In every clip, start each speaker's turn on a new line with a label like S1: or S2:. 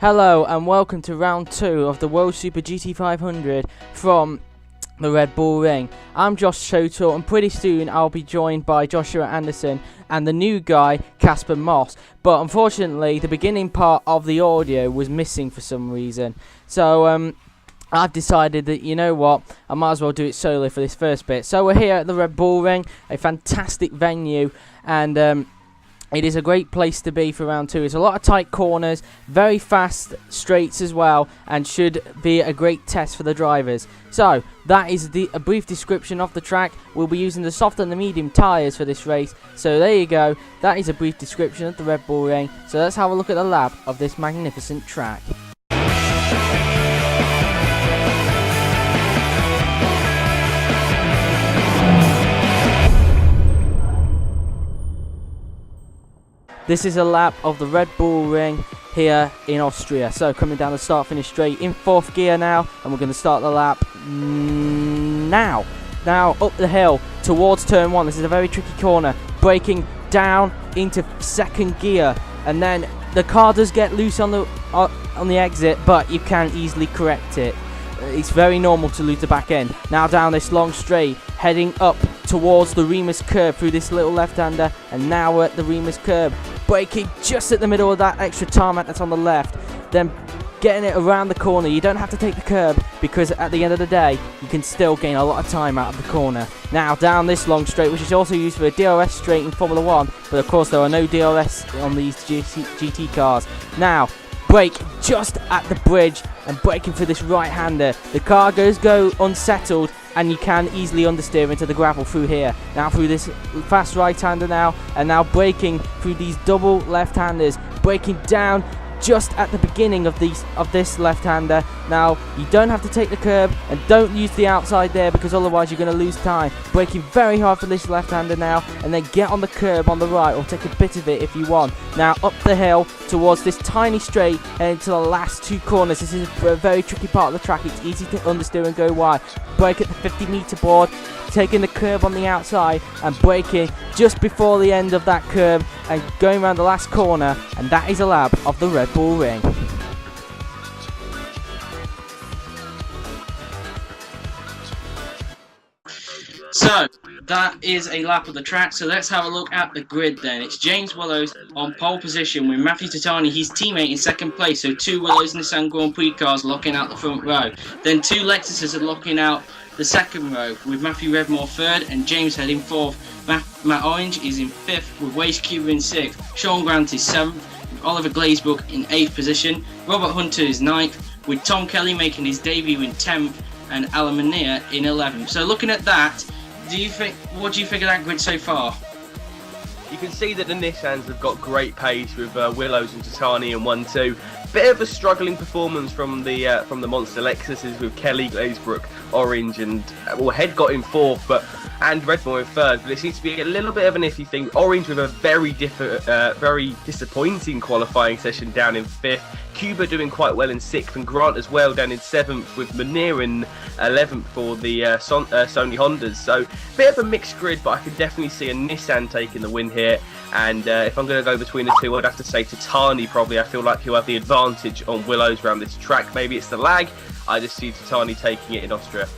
S1: Hello and welcome to round 2 of the World Super GT500 from the Red Bull Ring. I'm Josh Shoto, and pretty soon I'll be joined by Joshua Anderson and the new guy, Casper Moss. But unfortunately, the beginning part of the audio was missing for some reason. So I've decided that, you know what, I might as well do it solo for this first bit. So we're here at the Red Bull Ring, a fantastic venue, and it is a great place to be for round 2. It's a lot of tight corners, very fast straights as well, and should be a great test for the drivers. So, that is a brief description of the track. We'll be using the soft and the medium tyres for this race. So there you go, that is a brief description of the Red Bull Ring. So let's have a look at the lap of this magnificent track. This is a lap of the Red Bull Ring here in Austria. So coming down the start-finish straight in 4th gear now, and we're going to start the lap now. Now up the hill towards turn 1. This is a very tricky corner. Braking down into 2nd gear, and then the car does get loose on the exit, but you can easily correct it. It's very normal to lose the back end. Now down this long straight, heading up towards the Remus curve through this little left-hander, and now we're at the Remus curve. Braking just at the middle of that extra tarmac that's on the left, then getting it around the corner. You don't have to take the curb, because at the end of the day, you can still gain a lot of time out of the corner. Now down this long straight, which is also used for a DRS straight in Formula 1, but of course there are no DRS on these GT cars. Now, brake just at the bridge and braking for this right-hander. The car go unsettled, and you can easily understeer into the gravel through here. Now through this fast right-hander now, and now braking through these double left-handers, braking down just at the beginning of this left-hander. Now you don't have to take the curb, and don't use the outside there, because otherwise you're going to lose time. Braking very hard for this left-hander now, and then get on the curb on the right, or take a bit of it if you want. Now up the hill towards this tiny straight and into the last 2 corners. This is a very tricky part of the track. It's easy to understeer and go wide. Brake at the 50-meter board, taking the curb on the outside and braking just before the end of that curb and going around the last corner, and that is a lap of the Red Bull Ring. So that is a lap of the track. So let's have a look at the grid then. It's James Willows on pole position with Matthew Titani, his teammate, in 2nd place. So 2 Willows Nissan Grand Prix cars locking out the front row. Then 2 Lexuses are locking out the 2nd row, with Matthew Redmore 3rd and James Head in 4th. Matt Orange is in 5th, with Waste Cuber in 6th. Sean Grant is 7th, with Oliver Glazebrook in 8th position. Robert Hunter is 9th, with Tom Kelly making his debut in 10th and Alan Mania in 11th. So looking at that, what do you think of that grid so far?
S2: You can see that the Nissans have got great pace with Willows and Titani in 1-2. Bit of a struggling performance from the Monster Lexuses with Kelly, Glazebrook, Orange, and Head got in 4th, and Redmore in 3rd. But it seems to be a little bit of an iffy thing. Orange with a very disappointing qualifying session down in 5th. Cuba doing quite well in 6th, and Grant as well down in 7th, with Munir in 11th for the Sony Hondas. So bit of a mixed grid, but I can definitely see a Nissan taking the win here. And if I'm going to go between the 2, I'd have to say Titani probably. I feel like he'll have the advantage on Willows around this track. Maybe it's the lag. I just see Titani taking it in Austria.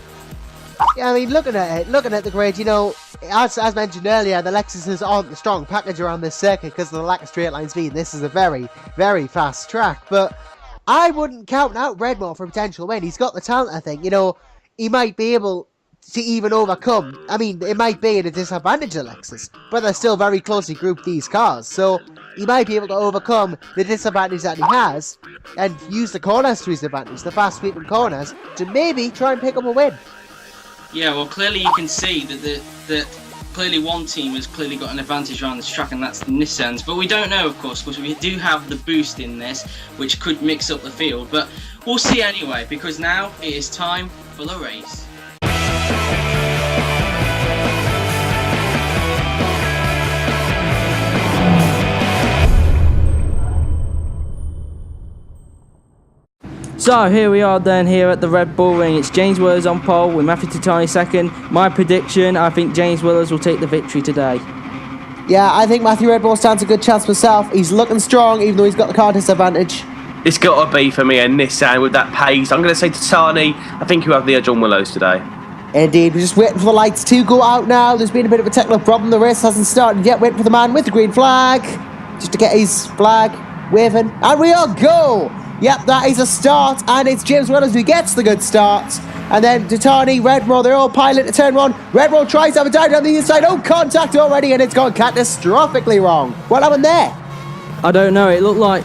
S3: Yeah, I mean, looking at the grid, you know, as mentioned earlier, the Lexuses aren't the strong package around this circuit because of the lack of straight line speed. This is a very, very fast track, but I wouldn't count out Redmore for a potential win. He's got the talent, I think. You know, he might be able to even overcome. I mean, it might be at a disadvantage of Lexus, but they're still very closely grouped, these cars. So he might be able to overcome the disadvantage that he has and use the corners to his advantage, the fast sweeping corners, to maybe try and pick up a win.
S1: Yeah, well, clearly you can see that clearly one team has clearly got an advantage around this track, and that's the Nissans. But we don't know, of course, because we do have the boost in this, which could mix up the field. But we'll see anyway, because now it is time for the race. So here we are then here at the Red Bull Ring. It's James Willows on pole with Matthew Titani 2nd. My prediction, I think James Willows will take the victory today.
S3: Yeah, I think Matthew Redmore stands a good chance myself. He's looking strong, even though he's got the car disadvantage.
S2: It's got to be for me a Nissan with that pace. I'm going to say Tatani. I think you have the edge on Willows today.
S3: Indeed, we're just waiting for the lights to go out now. There's been a bit of a technical problem. The race hasn't started yet. Waiting for the man with the green flag. Just to get his flag waving. And we all go! Yep, that is a start. And it's James Willows who gets the good start. And then Tatani, Redmore, they're all piling to turn one. Redmore tries to have a dive down the inside. Oh, contact already, and it's gone catastrophically wrong. What happened there?
S1: I don't know. It looked like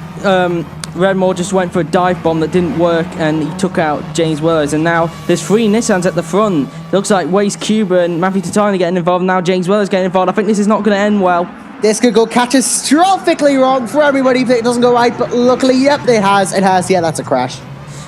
S1: Redmore just went for a dive bomb that didn't work, and he took out James Willows. And now there's 3 Nissans at the front. It looks like Waste Cuba and Matthew Tatani getting involved. Now James Willows getting involved. I think this is not going to end well.
S3: This could go catastrophically wrong for everybody if it doesn't go right. But luckily, yep, it has. It has. Yeah, that's a crash.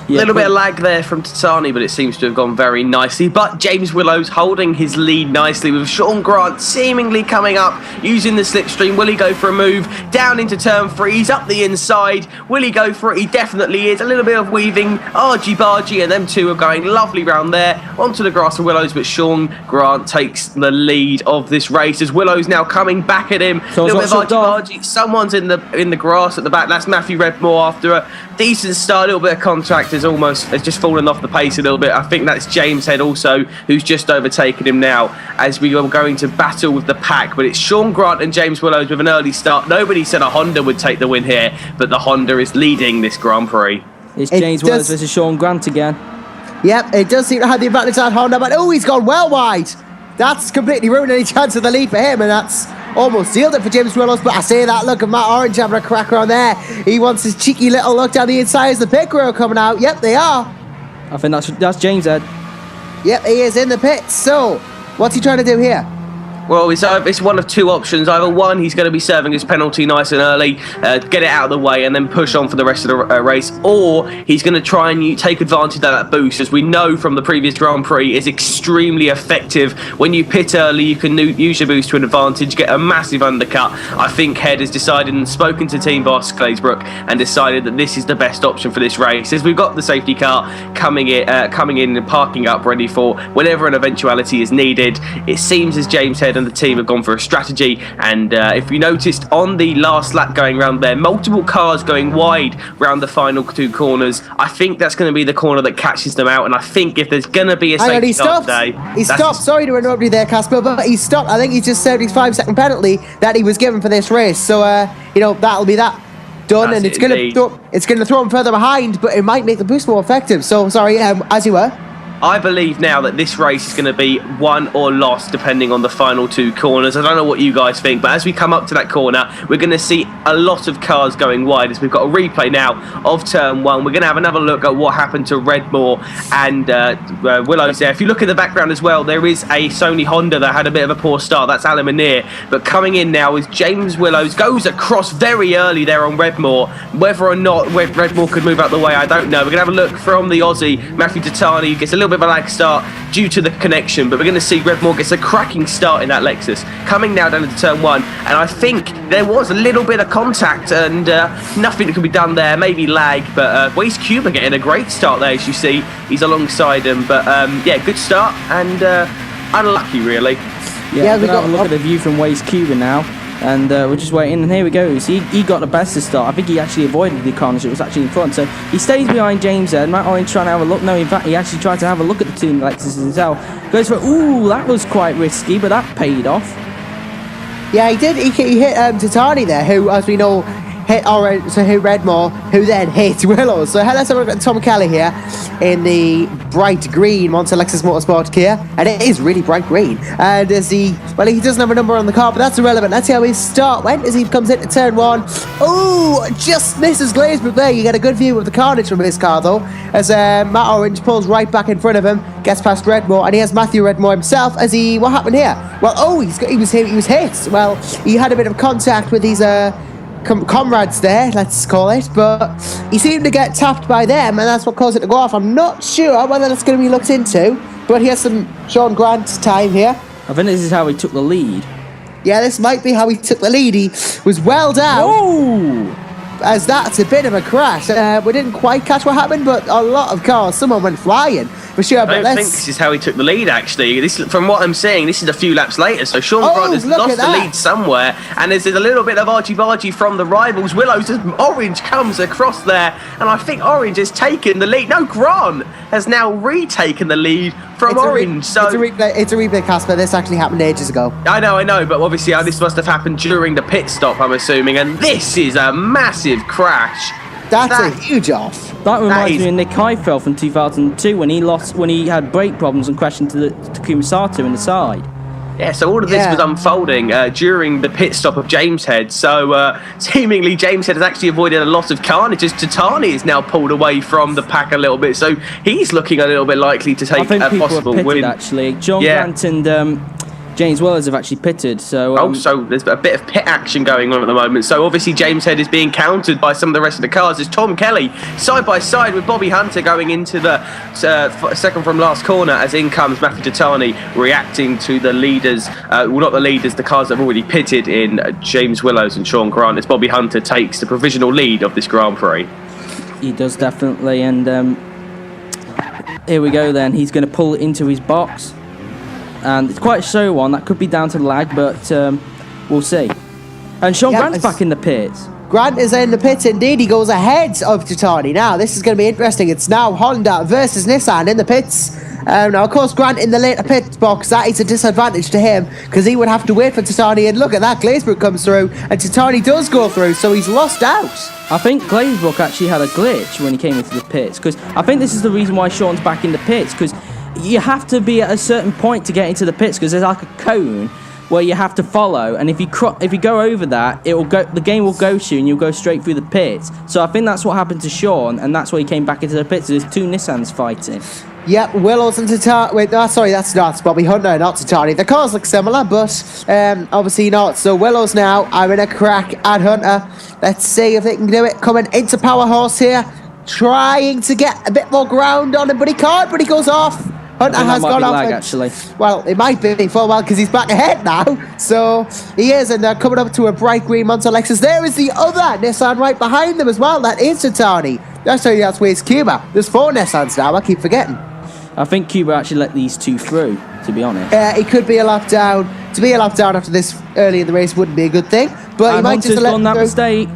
S2: A little bit of lag there from Tatani, but it seems to have gone very nicely. But James Willows holding his lead nicely with Sean Grant seemingly coming up, using the slipstream. Will he go for a move down into turn 3? He's up the inside. Will he go for it? He definitely is. A little bit of weaving, argy-bargy, and them two are going lovely round there onto the grass of Willows. But Sean Grant takes the lead of this race as Willows now coming back at him. A little bit of argy-bargy. Someone's in the grass at the back. That's Matthew Redmore after a decent start. A little bit of contact has just fallen off the pace a little bit. I think that's James Head also, who's just overtaken him now as we are going to battle with the pack. But it's Sean Grant and James Willows with an early start. Nobody said a Honda would take the win here, but the Honda is leading this Grand Prix.
S1: It's James Willows versus Sean Grant again.
S3: Yep, it does seem to have the advantage on Honda, but oh, he's gone well wide. That's completely ruined any chance of the lead for him, and that's almost sealed it for James Willows. But I say that, look at Matt Orange having a cracker on there. He wants his cheeky little look down the inside as the pit crew are coming out. Yep, they are.
S1: I think that's James Head.
S3: Yep, he is in the pits. So, what's he trying to do here?
S2: Well, it's one of 2 options. Either one, he's going to be serving his penalty nice and early, get it out of the way, and then push on for the rest of the race. Or he's going to try and take advantage of that boost. As we know from the previous Grand Prix, is extremely effective. When you pit early, you can use your boost to an advantage, get a massive undercut. I think Head has decided and spoken to team boss Claysbrook and decided that this is the best option for this race. As we've got the safety car coming in and parking up, ready for whenever an eventuality is needed. It seems as James Head and the team have gone for a strategy, and if you noticed on the last lap going round there, multiple cars going wide round the final 2 corners. I think that's going to be the corner that catches them out, and I think if there's going to be a safety car today...
S3: He stopped. Sorry to interrupt you there, Casper, but he stopped. I think he just served his 5-second penalty that he was given for this race. So, that'll be that done, and it's going to throw him further behind, but it might make the boost more effective. So, sorry, as you were.
S2: I believe now that this race is going to be won or lost depending on the final 2 corners. I don't know what you guys think, but as we come up to that corner, we're going to see a lot of cars going wide. As we've got a replay now of turn 1, we're going to have another look at what happened to Redmore and Willows there. If you look at the background as well, there is a Sony Honda that had a bit of a poor start. That's Alan Manier. But coming in now is James Willows, goes across very early there on Redmore. Whether or not Redmore could move out the way, I don't know. We're going to have a look from the Aussie, Matthew Tatani, who gets a little bit of a lag start due to the connection, but we're going to see Redmore gets a cracking start in that Lexus, coming now down into turn 1, and I think there was a little bit of contact and nothing that can be done there, maybe lag, but Waste Cuba getting a great start there, as you see, he's alongside him, but yeah, good start and unlucky really.
S1: Yeah, we're going to have a look at the view from Waste Cuba now. And we're just waiting, and here we go. See, he got the best to start. I think he actually avoided the carnage. It was actually in front, so he stays behind James there. Matt Orange trying to have a look. No, in fact, he actually tried to have a look at the team Lexus himself. Goes for, ooh, that was quite risky, but that paid off.
S3: Yeah, he did. He hit Tatani there, who, as we know, hit Redmore, who then hit Willows. So let's have a look at Tom Kelly here in the bright green Monster Lexus Motorsport Kia, and it is really bright green. And as he doesn't have a number on the car, but that's irrelevant. Let's see how his start went as he comes into turn 1. Oh, just misses Glazebrook there. You get a good view of the carnage from his car though, as Matt Orange pulls right back in front of him, gets past Redmore, and he has Matthew Redmore himself. What happened here? Well, he was hit. Well, he had a bit of contact with his comrades there, let's call it, but he seemed to get tapped by them, and that's what caused it to go off. I'm not sure whether that's going to be looked into, but he has some Sean Grant time here.
S1: I think this is how he took the lead.
S3: Yeah, this might be how he took the lead. He was well down.
S1: Whoa!
S3: As that's a bit of a crash. We didn't quite catch what happened, but a lot of cars, someone went flying. for sure. But
S2: I don't think this is how he took the lead, actually. This, from what I'm seeing, this is a few laps later. So Sean Grant has lost the lead somewhere, and there's a little bit of argy-bargy from the rivals. Willows, Orange comes across there, and I think Orange has taken the lead. No, Grant has now retaken the lead from Orange.
S3: It's a replay, Casper. This actually happened ages ago.
S2: I know, but obviously this must have happened during the pit stop, I'm assuming, and this is a massive crash.
S3: That's a huge off.
S1: That reminds me of Nick Heifel from 2002 when he had brake problems and crashed into the Takuma Sato in the side.
S2: Yeah, so all of this was unfolding during the pit stop of James Head. So seemingly James Head has actually avoided a lot of carnage as Titani is now pulled away from the pack a little bit. So he's looking a little bit likely to take a possible win.
S1: Actually, John Grant and James Willows have actually pitted, so...
S2: so there's a bit of pit action going on at the moment. So obviously James Head is being countered by some of the rest of the cars. There's Tom Kelly side by side with Bobby Hunter going into the second from last corner, as in comes Matthew Titani reacting to the leaders, well, not the leaders, the cars that have already pitted in James Willows and Sean Grant, as Bobby Hunter takes the provisional lead of this Grand Prix.
S1: He does, definitely, and here we go then. He's going to pull it into his box. And it's quite a slow one. That could be down to the lag, but we'll see. And Sean Grant's back in the pits.
S3: Grant is in the pits indeed. He goes ahead of Titani. Now, this is going to be interesting. It's now Honda versus Nissan in the pits. Now, of course, Grant in the later pit box, that is a disadvantage to him because he would have to wait for Titani. And look at that, Glazebrook comes through and Titani does go through, so he's lost out.
S1: I think Glazebrook actually had a glitch when he came into the pits because I think this is the reason why Sean's back in the pits, because you have to be at a certain point to get into the pits because there's like a cone where you have to follow, and if you go over that, the game will go to you and you'll go straight through the pits. So I think that's what happened to Sean, and that's why he came back into the pits. There's two Nissans fighting.
S3: Yep, Willows and Titani. Wait, no, sorry, that's not Bobby Hunter, not Titani. The cars look similar, but obviously not. So Willows now are in a crack at Hunter. Let's see if they can do it. Coming into Powerhouse here, trying to get a bit more ground on him, but he can't. But he goes off. Hunter has gone off.
S1: Actually.
S3: Well, it might be for well because he's back ahead now. So he is, and they're coming up to a bright green Monster Lexus. There is the other Nissan right behind them as well. That is Titani. That's where's Cuba. There's 4 Nissans now. I keep forgetting.
S1: I think Cuba actually let these 2 through, to be honest.
S3: It could be a lap down. To be a lap down after this early in the race wouldn't be a good thing. But he might just let them
S1: that
S3: through.
S1: Mistake.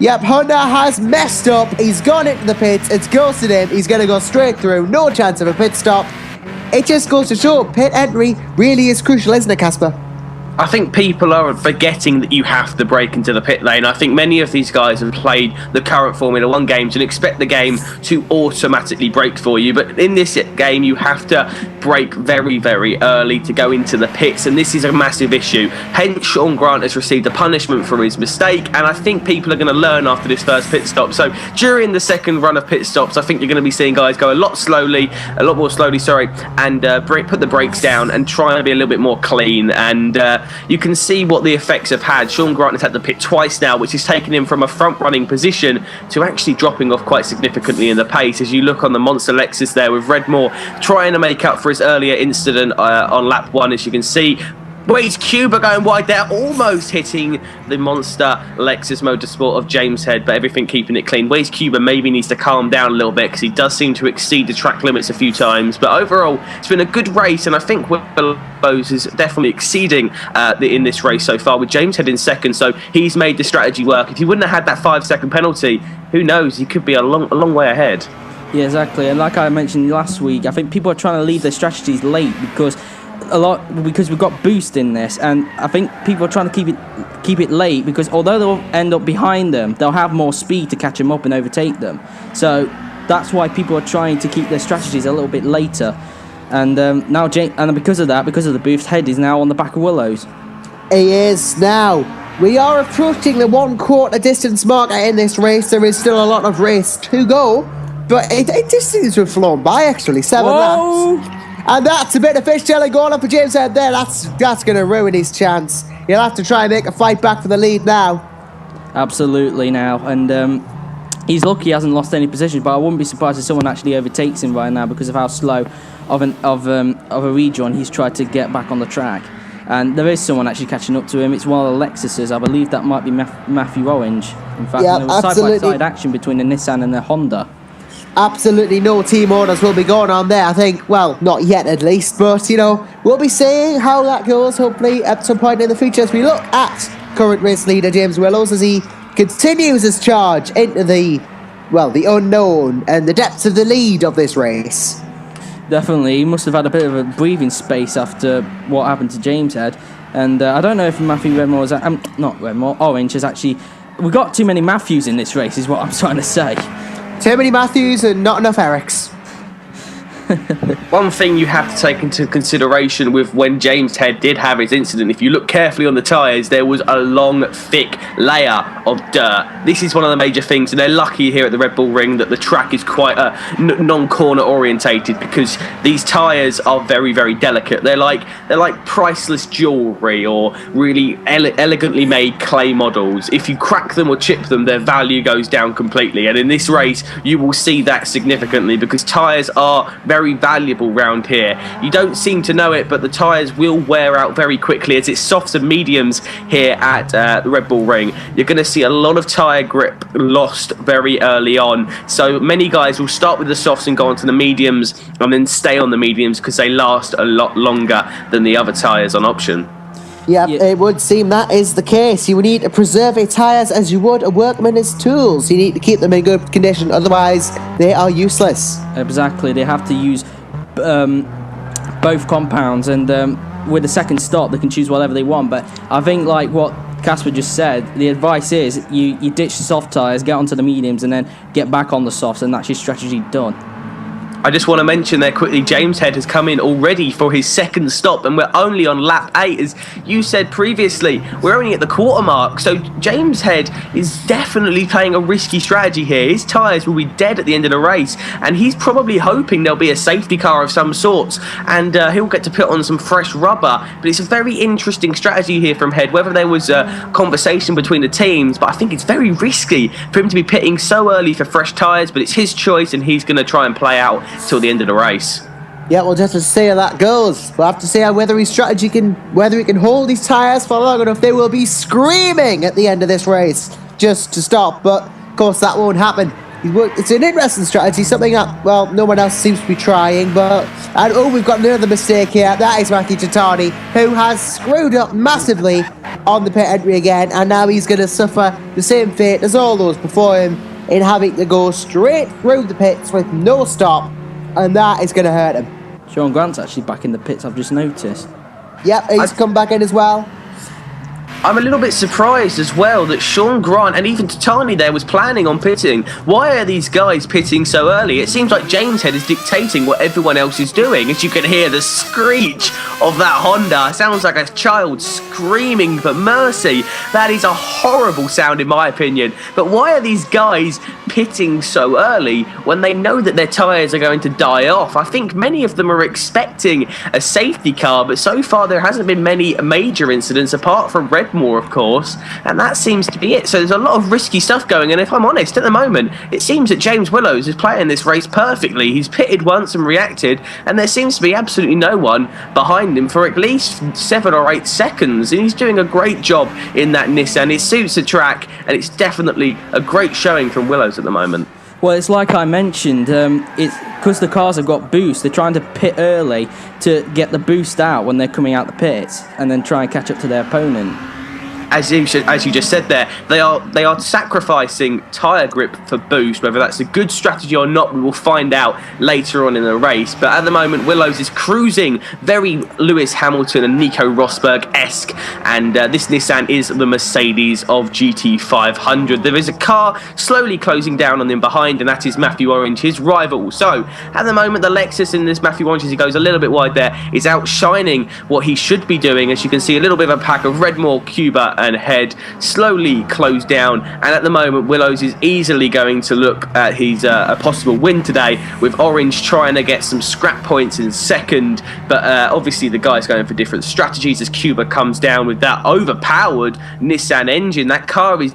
S3: Yep, Honda has messed up. He's gone into the pits. It's ghosted him. He's going to go straight through. No chance of a pit stop. It just goes to show pit entry really is crucial, isn't it, Casper?
S2: I think people are forgetting that you have to break into the pit lane. I think many of these guys have played the current Formula 1 games and expect the game to automatically brake for you. But in this game, you have to brake very, very early to go into the pits, and this is a massive issue. Hence, Sean Grant has received a punishment for his mistake, and I think people are going to learn after this first pit stop. So during the second run of pit stops, I think you're going to be seeing guys go a lot more slowly, and put the brakes down and try and be a little bit more clean. And you can see what the effects have had. Sean Grant has had to pit twice now, which has taken him from a front-running position to actually dropping off quite significantly in the pace. As you look on the Monster Lexus there with Redmore trying to make up for his earlier incident on lap 1, as you can see. Where's Cuba going wide there, almost hitting the Monster Lexus Motorsport of James Head, but everything keeping it clean. Where's Cuba maybe needs to calm down a little bit because he does seem to exceed the track limits a few times. But overall, it's been a good race, and I think Willows is definitely exceeding in this race so far, with James Head in second. So he's made the strategy work. If he wouldn't have had that 5-second penalty, who knows? He could be a long way ahead.
S1: Yeah, exactly. And like I mentioned last week, I think people are trying to leave their strategies late because we've got boost in this, and I think people are trying to keep it late because although they'll end up behind them, they'll have more speed to catch them up and overtake them. So that's why people are trying to keep their strategies a little bit later. And now because of the boost, Head is now on the back of Willows.
S3: He is now. We are approaching the 1/4 distance marker in this race. There is still a lot of race to go, but it just seems to have flown by actually. 7 laps. And that's a bit of fishtail going up for James Head there. That's going to ruin his chance. He'll have to try and make a fight back for the lead now.
S1: Absolutely now. And he's lucky he hasn't lost any position, but I wouldn't be surprised if someone actually overtakes him right now because of how slow of a rejoin he's tried to get back on the track. And there is someone actually catching up to him. It's one of the Lexuses. I believe that might be Matthew Orange. In fact, there was side-by-side action between the Nissan and the Honda.
S3: Absolutely no team orders will be going on there, I think. Well, not yet at least, but, we'll be seeing how that goes, hopefully, at some point in the future as we look at current race leader James Willows as he continues his charge into the unknown and the depths of the lead of this race.
S1: Definitely, he must have had a bit of a breathing space after what happened to James Head. And I don't know if Matthew Redmore is... not Redmore, Orange has actually... We've got too many Matthews in this race, is what I'm trying to say.
S3: Too many Matthews and not enough Erics.
S2: One thing you have to take into consideration with when James Head did have his incident, if you look carefully on the tyres, there was a long, thick layer of dirt. This is one of the major things, and they're lucky here at the Red Bull Ring that the track is quite non-corner orientated, because these tyres are very, very delicate. They're like priceless jewellery or really elegantly made clay models. If you crack them or chip them, their value goes down completely. And in this race, you will see that significantly, because tyres are very valuable round here. You don't seem to know it, but the tyres will wear out very quickly as it's softs and mediums here at the Red Bull Ring. You're going to see a lot of tyre grip lost very early on. So many guys will start with the softs and go on to the mediums and then stay on the mediums because they last a lot longer than the other tyres on option.
S3: Yeah, it would seem that is the case. You would need to preserve your tyres as you would a workman's tools. You need to keep them in good condition, otherwise they are useless.
S1: Exactly, they have to use both compounds, and with the second stop they can choose whatever they want. But I think, like what Casper just said, the advice is you ditch the soft tyres, get onto the mediums, and then get back on the softs, and that's your strategy done.
S2: I just want to mention there quickly, James Head has come in already for his second stop, and we're only on lap 8. As you said previously, we're only at the quarter mark, so James Head is definitely playing a risky strategy here. His tyres will be dead at the end of the race, and he's probably hoping there'll be a safety car of some sorts, and he'll get to put on some fresh rubber. But it's a very interesting strategy here from Head, whether there was a conversation between the teams, but I think it's very risky for him to be pitting so early for fresh tyres, but it's his choice, and he's going to try and play out till the end of the race.
S3: Yeah, we'll just have to see how that goes. We'll have to see whether his strategy whether he can hold his tyres for long enough. They will be screaming at the end of this race just to stop, but of course that won't happen. It's an interesting strategy, something that, well, no one else seems to be trying, and we've got another mistake here. That is Matthew Titani, who has screwed up massively on the pit entry again, and now he's going to suffer the same fate as all those before him in having to go straight through the pits with no stop, and that is going to hurt him.
S1: Sean Grant's actually back in the pits, I've just noticed.
S3: Yep, he's come back in as well.
S2: I'm a little bit surprised as well that Sean Grant and even Titani there was planning on pitting. Why are these guys pitting so early? It seems like James Head is dictating what everyone else is doing. As you can hear the screech of that Honda, it sounds like a child screaming for mercy. That is a horrible sound in my opinion. But why are these guys pitting so early when they know that their tyres are going to die off? I think many of them are expecting a safety car, but so far there hasn't been many major incidents apart from Redmore, of course, and that seems to be it. So there's a lot of risky stuff going, and if I'm honest, at the moment it seems that James Willows is playing this race perfectly. He's pitted once and reacted, and there seems to be absolutely no one behind him for at least 7 or 8 seconds, and he's doing a great job in that Nissan. It suits the track, and it's definitely a great showing from Willows at the moment.
S1: Well, it's like I mentioned, it's because the cars have got boost, they're trying to pit early to get the boost out when they're coming out the pits, and then try and catch up to their opponent.
S2: As you just said there, they are sacrificing tyre grip for boost. Whether that's a good strategy or not, we will find out later on in the race. But at the moment, Willows is cruising very Lewis Hamilton and Nico Rosberg-esque, and this Nissan is the Mercedes of GT500. There is a car slowly closing down on him behind, and that is Matthew Orange, his rival. So at the moment, the Lexus in this Matthew Orange, as he goes a little bit wide there, is outshining what he should be doing. As you can see, a little bit of a pack of Redmore, Cuba and Head slowly close down, and at the moment Willows is easily going to look at his a possible win today, with Orange trying to get some scrap points in second, but obviously the guy's going for different strategies as Cuba comes down with that overpowered Nissan engine. That car is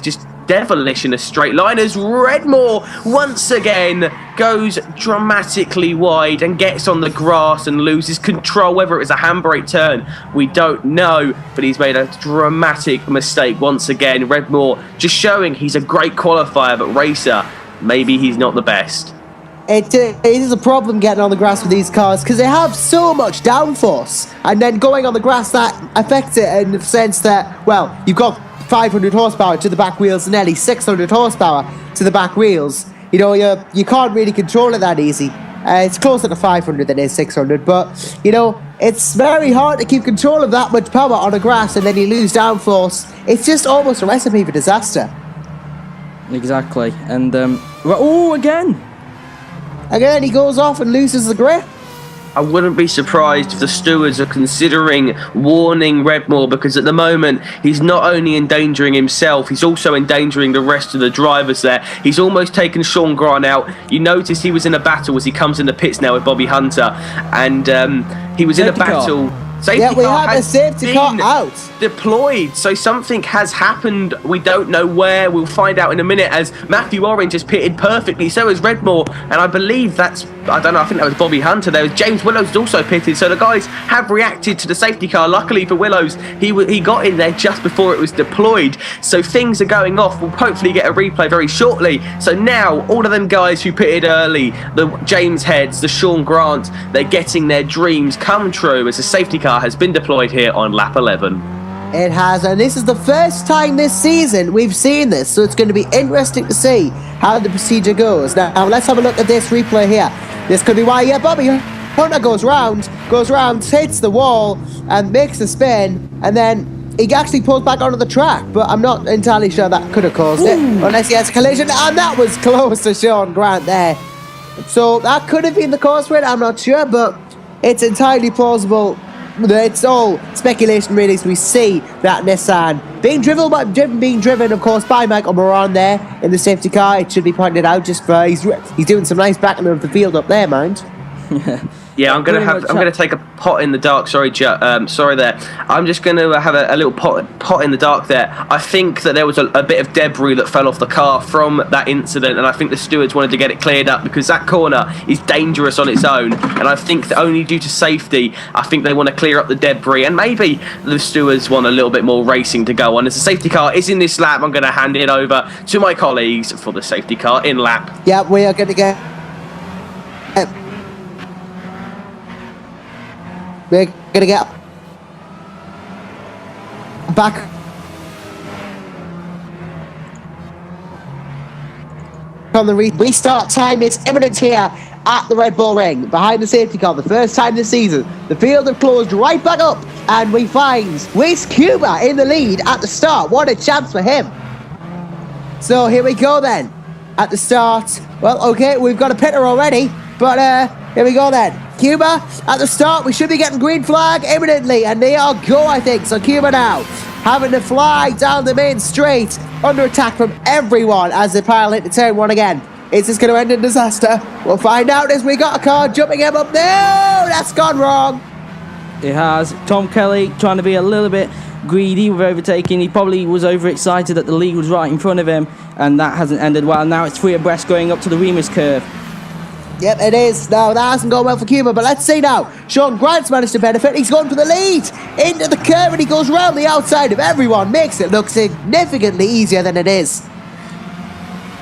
S2: just devilish in a straight line as Redmore once again goes dramatically wide and gets on the grass and loses control. Whether it was a handbrake turn, we don't know, but he's made a dramatic mistake once again. Redmore just showing he's a great qualifier, but racer maybe he's not the best.
S3: It is a problem getting on the grass with these cars because they have so much downforce, and then going on the grass that affects it in the sense that, well, you've got 500 horsepower to the back wheels and nearly 600 horsepower to the back wheels. You know, you can't really control it that easy. It's closer to 500 than it is 600, but, you know, it's very hard to keep control of that much power on a grass, and then you lose downforce. It's just almost a recipe for disaster.
S1: Exactly. And, oh, again!
S3: Again, he goes off and loses the grip.
S2: I wouldn't be surprised if the stewards are considering warning Redmore, because at the moment he's not only endangering himself, he's also endangering the rest of the drivers there. He's almost taken Sean Gran out. You notice he was in a battle as he comes in the pits now with Bobby Hunter, and he was in a battle.
S3: Safety car had the safety car out.
S2: Deployed, so something has happened. We don't know where. We'll find out in a minute, as Matthew Orange has pitted perfectly. So has Redmore, and I believe that's, I don't know, I think that was Bobby Hunter. There was James Willows also pitted. So the guys have reacted to the safety car. Luckily for Willows, he got in there just before it was deployed. So things are going off. We'll hopefully get a replay very shortly. So now all of them guys who pitted early, the James Heads, the Sean Grant, they're getting their dreams come true as the safety car has been deployed here on lap 11.
S3: It has, and this is the first time this season we've seen this, so it's going to be interesting to see how the procedure goes. Now let's have a look at this replay here. This could be why, Bobby Hunter goes round, hits the wall, and makes a spin, and then he actually pulls back onto the track, but I'm not entirely sure that could have caused it, unless he has a collision, and that was close to Sean Grant there. So that could have been the cause for it, I'm not sure, but it's entirely plausible. It's all speculation, really, so we see that Nissan being driven, of course, by Michael Moran there in the safety car. It should be pointed out, just for he's doing some nice backing of the field up there, mind.
S2: Yeah, I'm gonna take a pot in the dark. Sorry, sorry there. I'm just gonna have a little pot in the dark there. I think that there was a bit of debris that fell off the car from that incident, and I think the stewards wanted to get it cleared up because that corner is dangerous on its own. And I think that only due to safety, I think they want to clear up the debris, and maybe the stewards want a little bit more racing to go on. As the safety car is in this lap, I'm going to hand it over to my colleagues for the safety car in lap.
S3: Yeah, we are going to get. We're going to get back on the restart time. Is imminent here at the Red Bull Ring behind the safety car. The first time this season, the field have closed right back up, and we find Joesph Cuba in the lead at the start. What a chance for him. So here we go then at the start. Well, okay, we've got a pitter already, but here we go then. Cuba at the start. We should be getting green flag imminently, and they are go, I think. So Cuba now having to fly down the main straight under attack from everyone as they pile into turn one again. Is this going to end in disaster? We'll find out as we got a car jumping him up. No, that's gone wrong.
S1: It has. Tom Kelly trying to be a little bit greedy with overtaking. He probably was overexcited that the lead was right in front of him, and that hasn't ended well. Now it's 3 abreast going up to the Remus curve.
S3: Yep, it is. No, that hasn't gone well for Cuba, but let's see now. Sean Grant's managed to benefit. He's gone for the lead into the curve, and he goes round the outside of everyone. Makes it look significantly easier than it is.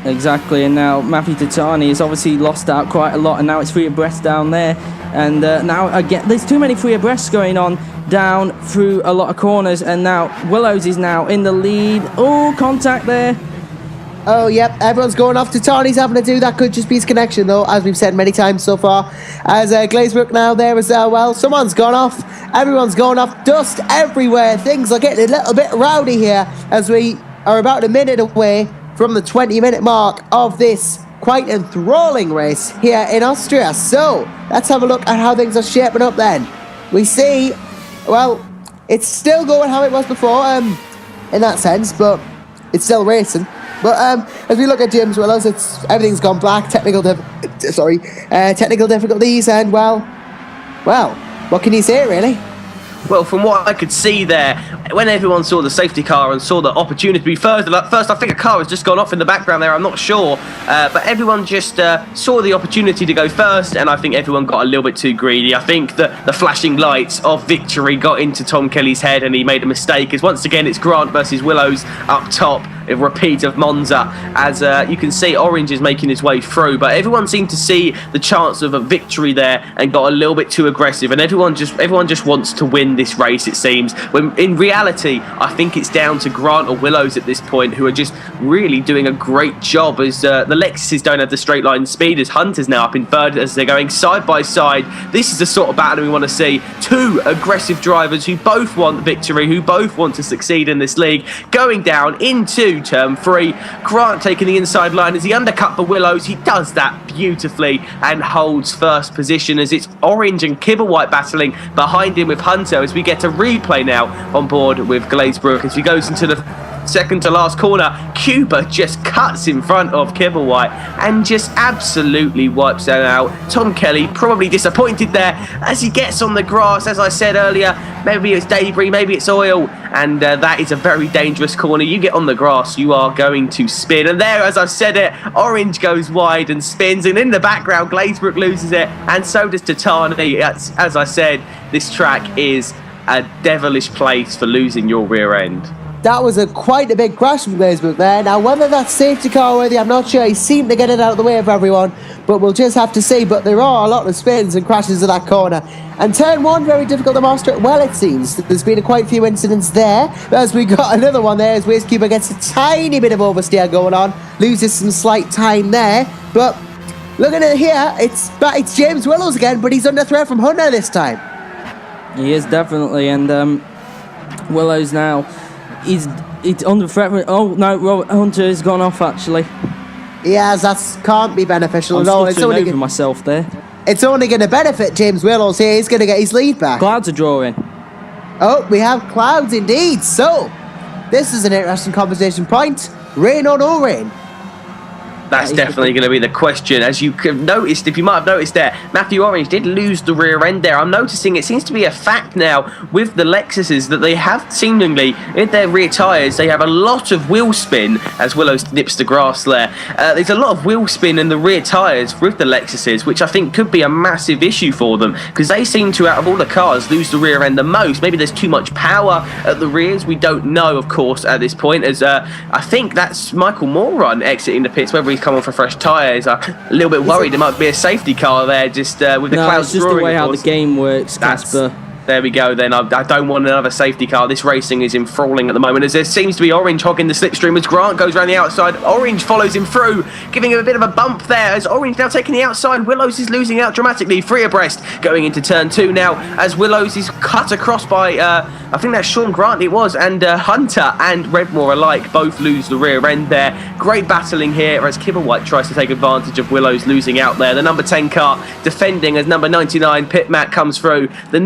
S1: Exactly, and now Matthew Titani has obviously lost out quite a lot, and now it's 3 abreast down there. And now again, there's too many 3 abreasts going on down through a lot of corners, and now Willows is now in the lead. Oh, contact there.
S3: Oh, yep, everyone's going off. Titani's having to do that. Could just be his connection, though, as we've said many times so far. As Glazebrook now there as well. Someone's gone off. Everyone's going off. Dust everywhere. Things are getting a little bit rowdy here as we are about a minute away from the 20-minute mark of this quite enthralling race here in Austria. So, let's have a look at how things are shaping up then. We see, well, it's still going how it was before, in that sense, but it's still racing. But as we look at James Willows, everything's gone black. Technical difficulties, and well, what can you say, really?
S2: Well, from what I could see there, when everyone saw the safety car and saw the opportunity to be first, I think a car has just gone off in the background there, I'm not sure. But everyone just saw the opportunity to go first, and I think everyone got a little bit too greedy. I think the flashing lights of victory got into Tom Kelly's head, and he made a mistake, as once again it's Grant versus Willows up top. a repeat of Monza, as you can see Orange is making his way through, but everyone seemed to see the chance of a victory there and got a little bit too aggressive, and everyone just wants to win this race, it seems, when in reality I think it's down to Grant or Willows at this point, who are just really doing a great job, as the Lexuses don't have the straight line speed, as Hunter's now up in third as they're going side by side. This is the sort of battle we want to see. Two aggressive drivers who both want victory, who both want to succeed in this league, going down into turn 3. Grant taking the inside line as he undercut for Willows. He does that beautifully and holds first position, as it's Orange and Kibblewhite battling behind him with Hunter, as we get a replay now on board with Glazebrook as he goes into the second to last corner. Cuba just cuts in front of Kibblewhite and just absolutely wipes that out. Tom Kelly probably disappointed there as he gets on the grass. As I said earlier, maybe it's debris, maybe it's oil, and that is a very dangerous corner. You get on the grass, you are going to spin, and there, as I've said it, Orange goes wide and spins, and in the background Glazebrook loses it, and so does Titani. As I said, this track is a devilish place for losing your rear end.
S3: That was quite a big crash from Glazebrook there. Now, whether that's safety car worthy, I'm not sure. He seemed to get it out of the way of everyone, but we'll just have to see. But there are a lot of spins and crashes in that corner. And turn 1, very difficult to master. Well, it seems there's been quite a few incidents there, as we got another one there as Wastekeeper gets a tiny bit of oversteer going on, loses some slight time there. But looking at it here, it's James Willows again, but he's under threat from Hunter this time.
S1: He is definitely, and Willows now. He's under threat. Oh no, Hunter has gone off actually.
S3: Yes, that can't be beneficial at all.
S1: It's only over myself there.
S3: It's only going to benefit James Willows here. He's going to get his lead back.
S1: Clouds are drawing.
S3: Oh, we have clouds indeed. So, this is an interesting conversation point. Rain or no rain?
S2: That's definitely going to be the question. As you have noticed, if you might have noticed there, Matthew Orange did lose the rear end there. I'm noticing it seems to be a fact now with the Lexuses that they have seemingly, in their rear tyres, they have a lot of wheel spin, as Willows nips the grass there. There's a lot of wheel spin in the rear tyres with the Lexuses, which I think could be a massive issue for them, because they seem to, out of all the cars, lose the rear end the most. Maybe there's too much power at the rears. We don't know, of course, at this point, as I think that's Michael Moran exiting the pits, whether he's come on for fresh tyres. I'm a little bit worried there might be a safety car there, just with the clouds
S1: it's just
S2: drawing,
S1: the way how the game works, Casper.
S2: There we go then. I don't want another safety car. This racing is enthralling at the moment, as there seems to be Orange hogging the slipstream as Grant goes around the outside. Orange follows him through, giving him a bit of a bump there as Orange now taking the outside. Willows is losing out dramatically. 3 abreast going into turn 2 now, as Willows is cut across by, I think that's Sean Grant it was, and Hunter and Redmore alike both lose the rear end there. Great battling here as Kibblewhite tries to take advantage of Willows losing out there. The number 10 car defending as number 99 Pit Matt comes through. The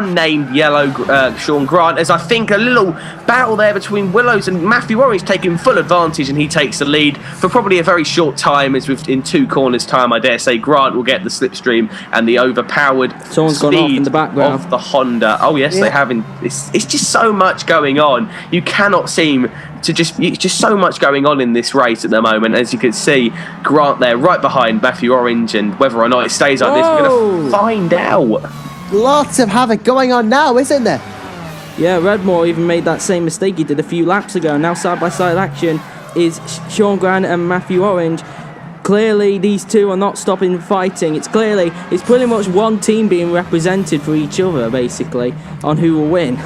S2: unnamed yellow Sean Grant, as I think a little battle there between Willows and Matthew Orange taking full advantage, and he takes the lead for probably a very short time, as in 2 corners time I dare say Grant will get the slipstream and the overpowered
S1: Someone's
S2: speed
S1: gone off in the background
S2: of the Honda. Oh yes, they have. It's just so much going on. You cannot seem to just so much going on in this race at the moment. As you can see, Grant there right behind Matthew Orange, and whether or not it stays like this, we're going to find out.
S3: Lots of havoc going on now, isn't there?
S1: Yeah, Redmore even made that same mistake he did a few laps ago. Now side-by-side action is Sean Grant and Matthew Orange. Clearly, these two are not stopping fighting. It's pretty much one team being represented for each other, basically, on who will win.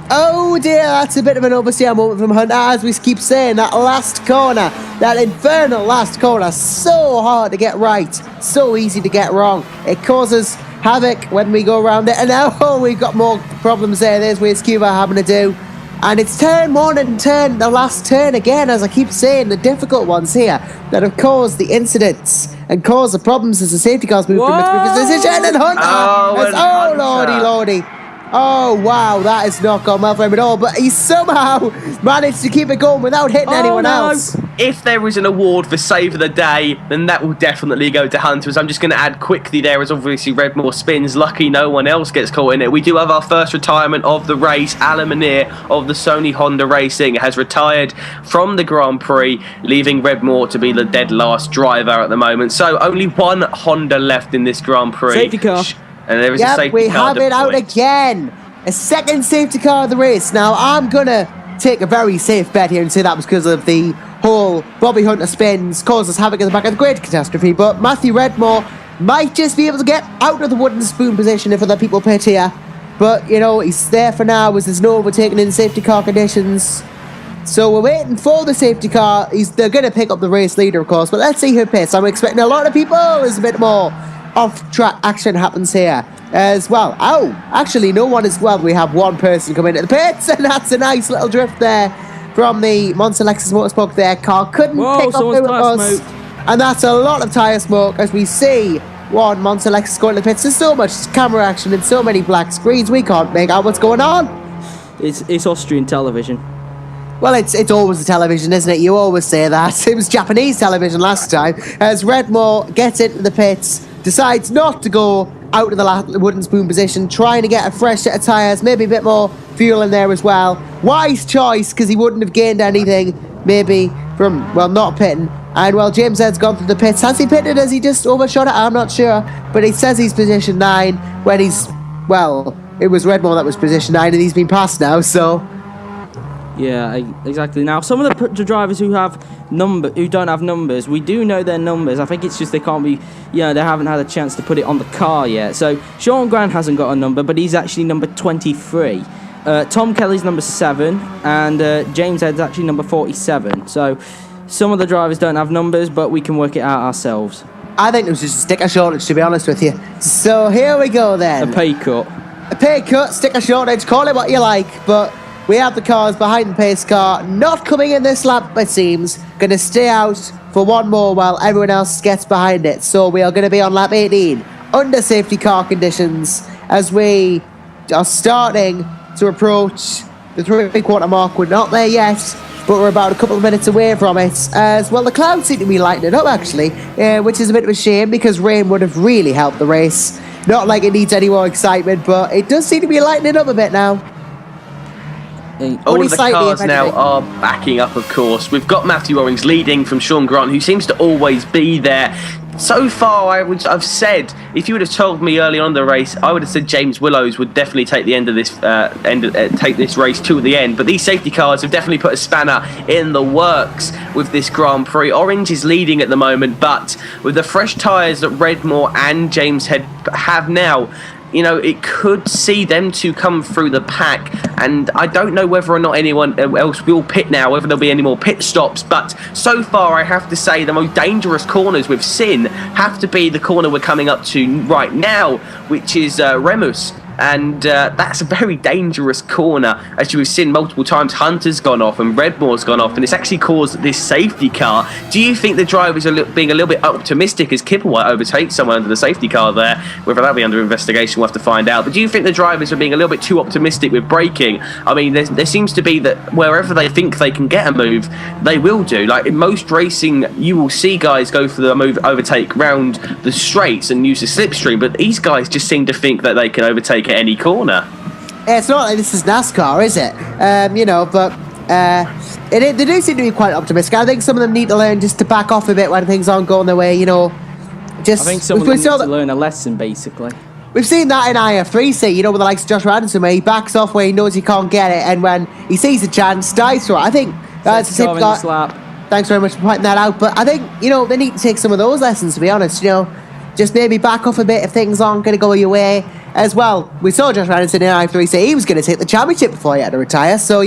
S3: Oh dear, that's a bit of an oversteer moment from Hunter, as we keep saying, that last corner, that infernal last corner, so hard to get right, so easy to get wrong. It causes havoc when we go around it, and now we've got more problems there. There's where Scuba having to do, and it's turn 1 and the last turn again, as I keep saying, the difficult ones here that have caused the incidents and caused the problems as the safety cars move from its previous position, and Hunter lordy. Oh wow, that has not gone well for him at all, but he somehow managed to keep it going without hitting anyone else.
S2: If there is an award for save of the day, then that will definitely go to Hunters. I'm just going to add quickly there, as obviously Redmore spins. Lucky no one else gets caught in it. We do have our first retirement of the race. Alan Munir of the Sony Honda Racing has retired from the Grand Prix, leaving Redmore to be the dead last driver at the moment. So only one Honda left in this Grand Prix.
S1: Safety car.
S2: And there is a safety car.
S3: We have it out again. A second safety car of the race. Now, I'm going to take a very safe bet here and say that was because of the whole Bobby Hunter spins causes havoc in the back of the grid catastrophe. But Matthew Redmore might just be able to get out of the wooden spoon position if other people pit here. But, you know, he's there for now as there's no overtaking in safety car conditions. So we're waiting for the safety car. They're going to pick up the race leader, of course. But let's see who pits. I'm expecting a lot of people. There's a bit more off-track action happens here as well. Oh, actually, no one as well. We have one person coming into the pits. And that's a nice little drift there from the Monster Lexus Motorsport. Their car couldn't pick up who it was. And that's a lot of tyre smoke as we see one Monster Lexus going to the pits. There's so much camera action and so many black screens. We can't make out what's going on.
S1: It's Austrian television.
S3: Well, it's always the television, isn't it? You always say that. It was Japanese television last time. As Redmore gets into the pits, decides not to go out of the wooden spoon position, trying to get a fresh set of tyres, maybe a bit more fuel in there as well. Wise choice, because he wouldn't have gained anything, maybe, from, well, not pitting. And, well, James Ed's gone through the pits. Has he pitted? Has he just overshot it? I'm not sure. But he says he's position 9 when he's, well, it was Redmore that was position 9 and he's been passed now, so...
S1: Yeah, exactly. Now, some of the drivers who don't have numbers, we do know their numbers. I think it's just they can't be, they haven't had a chance to put it on the car yet. So, Sean Gran hasn't got a number, but he's actually number 23. Tom Kelly's number 7, and James Ed's actually number 47. So, some of the drivers don't have numbers, but we can work it out ourselves.
S3: I think it was just a sticker shortage, to be honest with you. So, here we go then.
S1: A pay cut.
S3: A pay cut, sticker shortage, call it what you like, but... we have the cars behind the pace car, not coming in this lap, it seems. Going to stay out for one more while everyone else gets behind it. So we are going to be on lap 18, under safety car conditions, as we are starting to approach the 3-quarter mark. We're not there yet, but we're about a couple of minutes away from it. As well, the clouds seem to be lighting it up, actually, which is a bit of a shame, because rain would have really helped the race. Not like it needs any more excitement, but it does seem to be lightening it up a bit now.
S2: All of the cars now are backing up, of course. We've got Matthew Orange leading from Sean Grant, who seems to always be there. So far, I've said, if you would have told me early on in the race, I would have said James Willows would definitely take the end of this, take this race to the end. But these safety cars have definitely put a spanner in the works with this Grand Prix. Orange is leading at the moment, but with the fresh tyres that Redmore and James have now, it could see them two come through the pack, and I don't know whether or not anyone else will pit now, whether there'll be any more pit stops, but so far I have to say the most dangerous corners we've seen have to be the corner we're coming up to right now, which is Remus. And that's a very dangerous corner. As you've seen multiple times, Hunter's gone off and Redmore's gone off, and it's actually caused this safety car. Do you think the drivers are being a little bit optimistic as Kipplewhite overtakes someone under the safety car there? Whether that'll be under investigation, we'll have to find out. But do you think the drivers are being a little bit too optimistic with braking? I mean, there seems to be that wherever they think they can get a move, they will do. Like in most racing, you will see guys go for the move overtake round the straights and use the slipstream, but these guys just seem to think that they can overtake at any corner.
S3: It's not like this is NASCAR, is it? They do seem to be quite optimistic. I think some of them need to learn just to back off a bit when things aren't going their way,
S1: I think some of them need to learn a lesson, basically.
S3: We've seen that in IF3C, with the likes of Josh Radisson, where he backs off where he knows he can't get it, and when he sees a chance, dives for it. I think that's a tip. Thanks very much for pointing that out. But I think, they need to take some of those lessons, to be honest, Just maybe back off a bit if things aren't going to go your way. As well, we saw Josh Radisson in I3 say he was going to take the championship before he had to retire. So,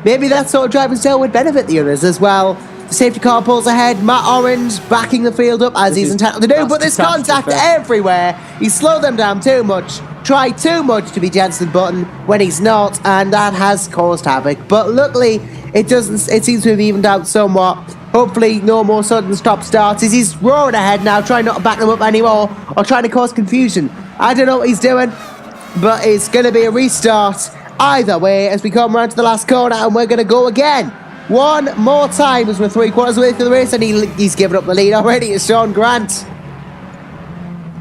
S3: maybe that sort of driving style would benefit the others as well. The safety car pulls ahead. Matt Orange backing the field up as he's entitled to do. But there's contact everywhere. He slowed them down too much. Tried too much to be Jensen Button when he's not. And that has caused havoc. But luckily, it seems to have evened out somewhat. Hopefully, no more sudden stop-starts. He's roaring ahead now, trying not to back them up anymore, or trying to cause confusion. I don't know what he's doing, but it's going to be a restart either way as we come around to the last corner, and we're going to go again. One more time as we're 3/4 way through the race, and he's given up the lead already. It's Sean Grant.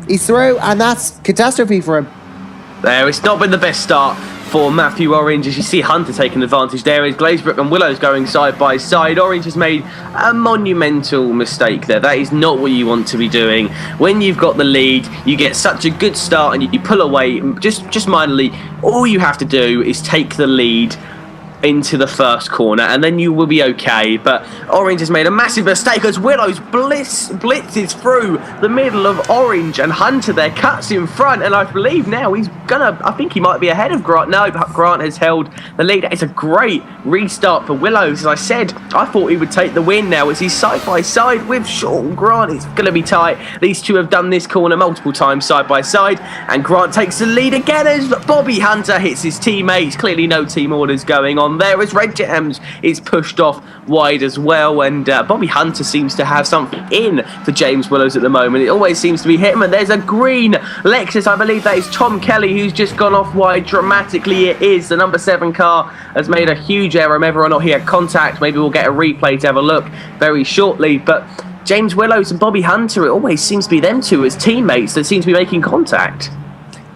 S3: He's through, and that's catastrophe for him.
S2: There, it's not been the best start for Matthew Orange. As you see Hunter taking advantage there, is Glazebrook and Willows going side by side. Orange has made a monumental mistake there. That is not what you want to be doing. When you've got the lead, you get such a good start and you pull away just minorly. All you have to do is take the lead into the first corner, and then you will be okay. But Orange has made a massive mistake as Willows blitzes through the middle of Orange, and Hunter there cuts in front, and I believe now I think he might be ahead of Grant. No, but Grant has held the lead. It's a great restart for Willows. As I said, I thought he would take the win now as he's side by side with Sean Grant. It's going to be tight. These two have done this corner multiple times side by side, and Grant takes the lead again as Bobby Hunter hits his teammates. Clearly no team orders going on there as Red Jams is pushed off wide as well, and Bobby Hunter seems to have something in for James Willows at the moment. It always seems to be him, and there's a green Lexus. I believe that is Tom Kelly who's just gone off wide dramatically. It is the number 7 car has made a huge error. Whether or not he had contact, maybe we'll get a replay to have a look very shortly, but James Willows and Bobby Hunter, it always seems to be them two as teammates that seem to be making contact.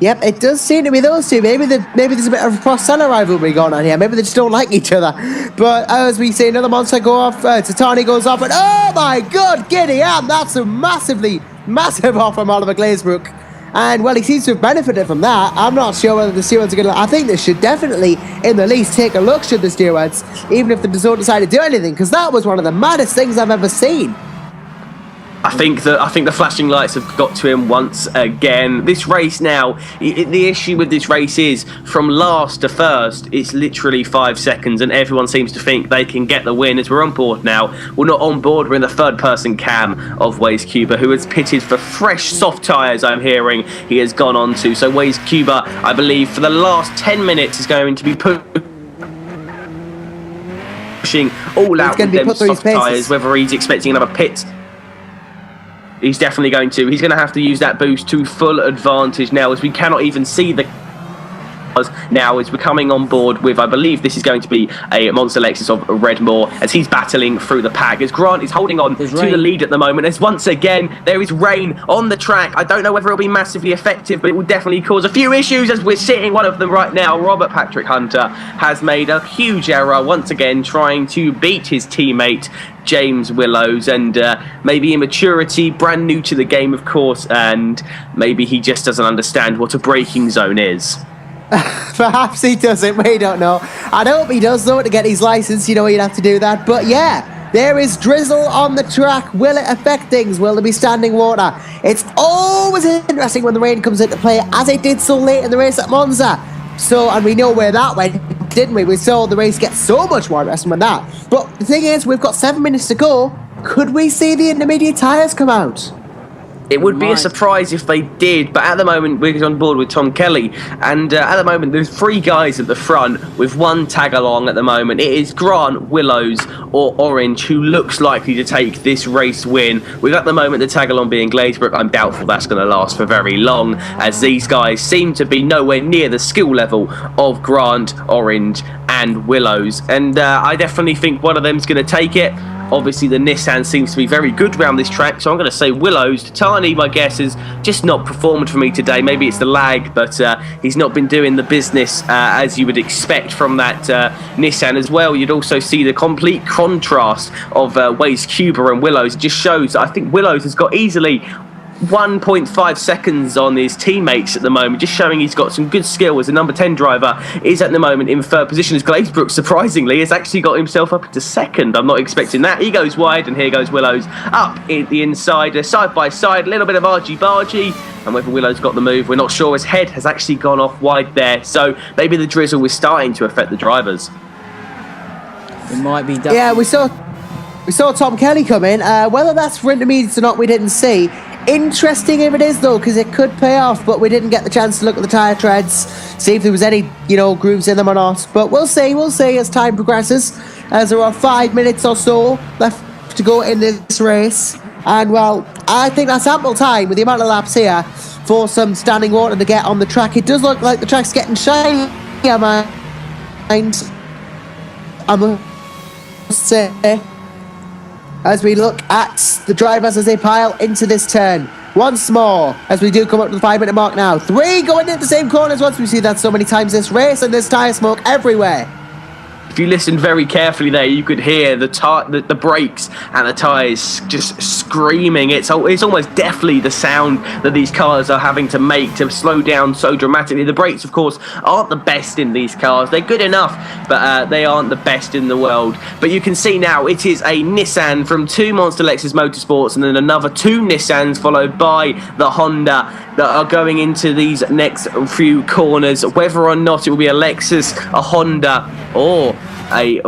S3: Yep, it does seem to be those two. Maybe there's a bit of a cross-seller rivalry going on here. Maybe they just don't like each other. But as we see another monster go off, Tatani goes off, and oh my god, giddy up! That's a massive off from Oliver Glazebrook. And well, he seems to have benefited from that. I'm not sure whether the stewards are going to... I think they should definitely, in the least, take a look, should the stewards, even if they don't decide to do anything, because that was one of the maddest things I've ever seen.
S2: I think the flashing lights have got to him once again. This race now, the issue with this race is from last to first, it's literally 5 seconds, and everyone seems to think they can get the win. As we're on board now, we're not on board. We're in the third-person cam of Waze Cuba, who has pitted for fresh soft tyres. I'm hearing he has gone on to. So Waze Cuba, I believe, for the last 10 minutes is going to be pushing all out with them soft tyres. Whether he's expecting another pit. He's definitely going to. He's going to have to use that boost to full advantage now, as we cannot even see the cars now as we're coming on board with, I believe this is going to be a Monster Lexus of Redmore, as he's battling through the pack, as Grant is holding on to the lead at the moment, as once again there is rain on the track. I don't know whether it'll be massively effective, but it will definitely cause a few issues, as we're seeing one of them right now. Robert Patrick Hunter has made a huge error once again, trying to beat his teammate James Willows, and maybe immaturity, brand new to the game of course, and maybe he just doesn't understand what a braking zone is.
S3: Perhaps he doesn't, we don't know. I hope he does though, to get his license, you'd have to do that. But yeah, there is drizzle on the track. Will it affect things? Will there be standing water? It's always interesting when the rain comes into play, as it did so late in the race at Monza. So, and we know where that went, didn't we? We saw the race get so much more interesting than that. But the thing is, we've got 7 minutes to go. Could we see the intermediate tyres come out?
S2: It would be a surprise if they did, but at the moment we're on board with Tom Kelly, and at the moment there's 3 guys at the front with 1 tag along at the moment. It is Grant, Willows or Orange who looks likely to take this race win, with at the moment the tag along being Glazebrook. I'm doubtful that's going to last for very long, as these guys seem to be nowhere near the skill level of Grant, Orange and Willows, and I definitely think one of them's going to take it. Obviously, the Nissan seems to be very good around this track, so I'm going to say Willows. Tatani, my guess, has just not performed for me today. Maybe it's the lag, but he's not been doing the business as you would expect from that Nissan as well. You'd also see the complete contrast of Waze Cuba and Willows. It just shows, I think Willows has got easily 1.5 seconds on his teammates at the moment, just showing he's got some good skill as a number 10 driver. Is at the moment in third position, as Glazebrook surprisingly has actually got himself up into second. I'm not expecting that. He goes wide, and here goes Willows up in the inside, side by side, a little bit of argy-bargy, and whether Willows got the move, we're not sure. His head has actually gone off wide there, so maybe the drizzle was starting to affect the drivers.
S1: It might be.
S3: Yeah, we saw Tom Kelly come in. Whether that's for intermediates or not, we didn't see. Interesting if it is though, because it could pay off, but we didn't get the chance to look at the tyre treads, see if there was any, grooves in them or not. But we'll see as time progresses, as there are 5 minutes or so left to go in this race. And well, I think that's ample time with the amount of laps here for some standing water to get on the track. It does look like the track's getting shiny, I must say, as we look at the drivers as they pile into this turn. Once more, as we do come up to the 5-minute mark now. 3 going into the same corners once. We see that so many times this race, and there's tyre smoke everywhere.
S2: If you listen very carefully there, you could hear the brakes and the tyres just screaming. It's almost deathly the sound that these cars are having to make to slow down so dramatically. The brakes, of course, aren't the best in these cars. They're good enough, but they aren't the best in the world. But you can see now it is a Nissan from 2 Monster Lexus Motorsports and then another 2 Nissans followed by the Honda that are going into these next few corners. Whether or not it will be a Lexus, a Honda, or a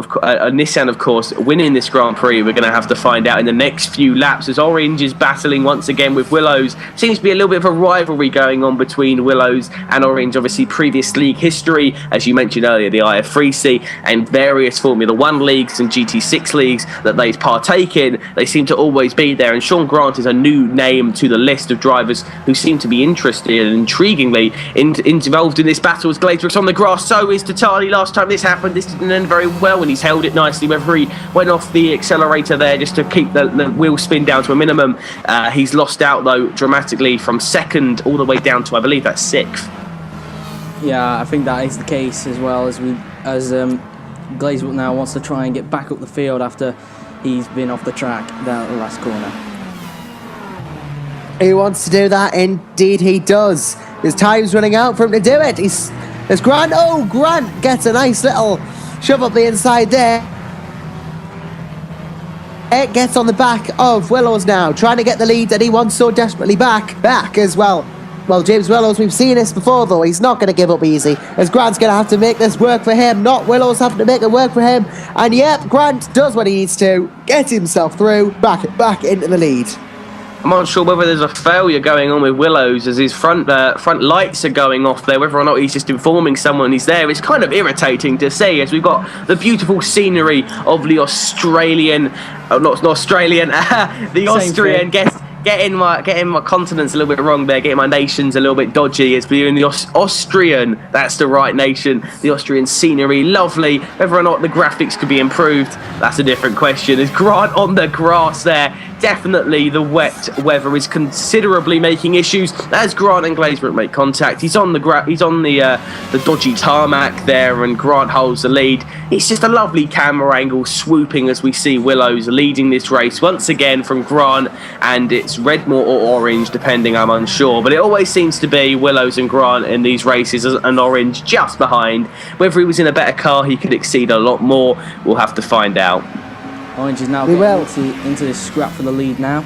S2: Nissan, of course, winning this Grand Prix, we're going to have to find out in the next few laps, as Orange is battling once again with Willows. Seems to be a little bit of a rivalry going on between Willows and Orange. Obviously, previous league history, as you mentioned earlier, the IF3C and various Formula 1 leagues and GT6 leagues that they partake in, they seem to always be there. And Sean Grant is a new name to the list of drivers who seem to be interested and intriguingly involved in this battle. As Glazebrook's on the grass, so is Tatali. Last time this happened, this didn't end very well, and he's held it nicely. Whether he went off the accelerator there just to keep the wheel spin down to a minimum. He's lost out though dramatically from second all the way down to, I believe that's 6th.
S1: Yeah, I think that is the case as well, as Glazebrook now wants to try and get back up the field after he's been off the track down at the last corner.
S3: He wants to do that, indeed he does. His time's running out for him to do it. There's Grant. Oh, Grant gets a nice little shove up the inside there. It gets on the back of Willows now, trying to get the lead that he wants so desperately back as well. Well, James Willows, we've seen this before though. He's not going to give up easy, as Grant's going to have to make this work for him, not Willows having to make it work for him. And yep, Grant does what he needs to, gets himself through, back into the lead.
S2: I'm not sure whether there's a failure going on with Willows as his front lights are going off there, whether or not he's just informing someone he's there. It's kind of irritating to see, as we've got the beautiful scenery of the Australian, the Austrian getting my continents a little bit wrong there, getting my nations a little bit dodgy. It's being the Austrian, that's the right nation. The Austrian scenery, lovely. Whether or not the graphics could be improved, that's a different question. There's Grant on the grass there. Definitely the wet weather is considerably making issues as Grant and Glazebrook make contact. He's on the dodgy tarmac there, and Grant holds the lead. It's just a lovely camera angle swooping as we see Willows leading this race once again from Grant, and it's red more or orange depending, I'm unsure, but it always seems to be Willows and Grant in these races, and Orange just behind. Whether he was in a better car, he could exceed a lot more. We'll have to find out.
S1: Orange is now getting into this scrap for the lead now.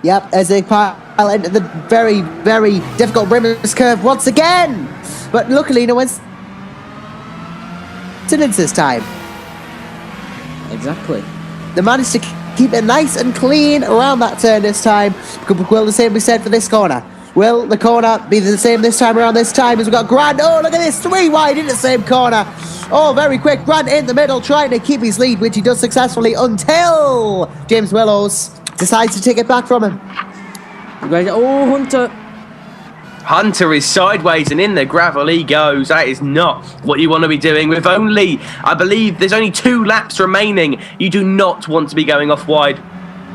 S3: Yep, as they pile into the very, very difficult Rimmers curve once again. But luckily, no one's this time.
S1: Exactly.
S3: They managed to keep it nice and clean around that turn this time. Will the same be said for this corner? Will the corner be the same this time around this time as we've got Grant? Oh, look at this, 3 wide in the same corner. Oh, very quick. Grant in the middle, trying to keep his lead, which he does successfully until James Willows decides to take it back from him.
S1: Oh, Hunter.
S2: Hunter is sideways and in the gravel he goes. That is not what you want to be doing with only, I believe, there's only 2 laps remaining. You do not want to be going off wide.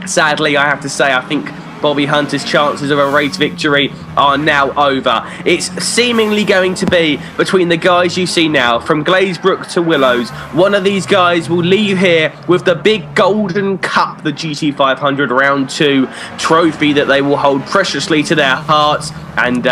S2: Sadly, I have to say, I think Bobby Hunter's chances of a race victory are now over. It's seemingly going to be between the guys you see now, from Glazebrook to Willows. One of these guys will leave here with the big golden cup, the GT500 Round 2 trophy that they will hold preciously to their hearts. And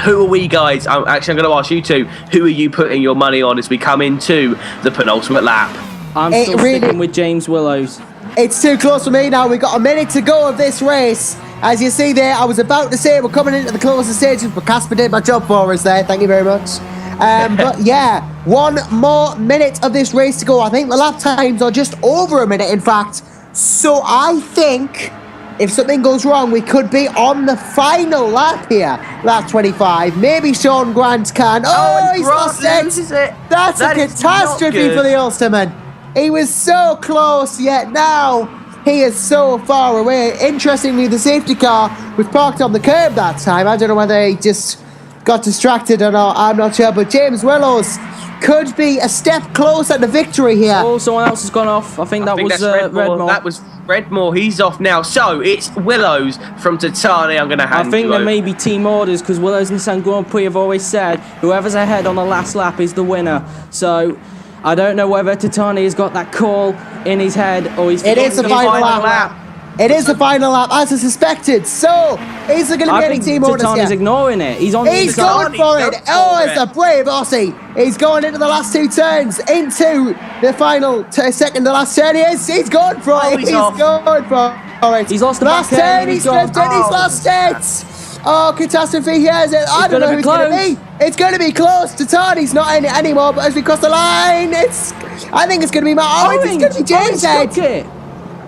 S2: who are we, guys? I'm going to ask you two, who are you putting your money on as we come into the penultimate lap?
S1: I'm still sticking with James Willows.
S3: It's too close for me now. We've got a minute to go of this race. As you see there, I was about to say we're coming into the closest stages, but Casper did my job for us there. Thank you very much. But yeah, 1 more minute of this race to go. I think the lap times are just over a minute, in fact. So I think if something goes wrong, we could be on the final lap here. Lap 25. Maybe Sean Grant can. Oh, he's lost it. That's a catastrophe for the Ulsterman. He was so close, yet now he is so far away. Interestingly, the safety car was parked on the curb that time. I don't know whether he just got distracted or not, I'm not sure. But James Willows could be a step closer to victory here.
S1: Oh, someone else has gone off. I think that was Redmore.
S2: That was Redmore. He's off now. So it's Willows from Titani. I'm going to hand
S1: I think
S2: you
S1: there
S2: over.
S1: may be team orders because Willows and Nissan Grand Prix have always said whoever's ahead on the last lap is the winner. So I don't know whether Titani has got that call in his head or he's.
S3: It is the final lap. It is the final lap, as I suspected. So, is there going to be any team orders here?
S1: Titani's ignoring it. He's on.
S3: He's going for it. Oh, it's a brave Aussie. He's going into the last two turns, into the final second to last turn. He's going for it. He's going for it.
S1: He's lost the
S3: last turn. He's drifted. He's lost it. Oh, catastrophe here. I don't know who's going to be. It's going to be close. Titani's not in it anymore, but as we cross the line, I think it's going to be Matt Orange. It's going to be James Head.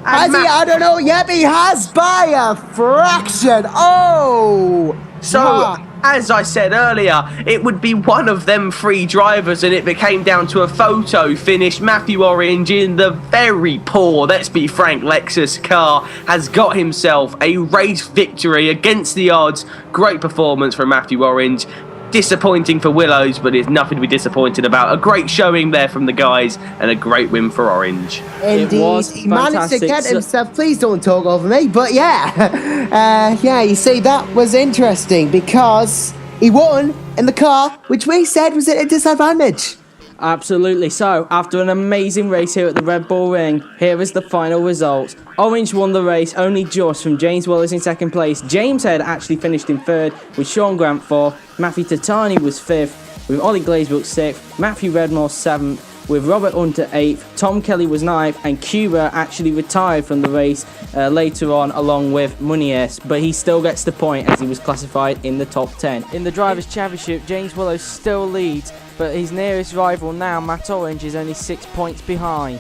S3: Has he? I don't know. Yep, he has by a fraction. Oh!
S2: So, as I said earlier, it would be one of them three drivers, and it became down to a photo finish. Matthew Orange in the very poor, let's be frank, Lexus car has got himself a race victory against the odds. Great performance from Matthew Orange. Disappointing for Willows, but there's nothing to be disappointed about. A great showing there from the guys and a great win for Orange.
S3: Indeed, he managed to get himself. Please don't talk over me, but yeah, you see, that was interesting because he won in the car, which we said was at a disadvantage.
S1: Absolutely. So, after an amazing race here at the Red Bull Ring, here is the final results. Orange won the race, only just from James Willows in second place. James Head actually finished in third, with Sean Grant fourth. Matthew Titani was fifth, with Ollie Glazebrook sixth. Matthew Redmore seventh, with Robert Hunter eighth. Tom Kelly was ninth, and Cuba actually retired from the race later on, along with Munies, but he still gets the point as he was classified in the top 10. In the Drivers' Championship, James Willows still leads, but his nearest rival now, Matt Orange, is only 6 points behind.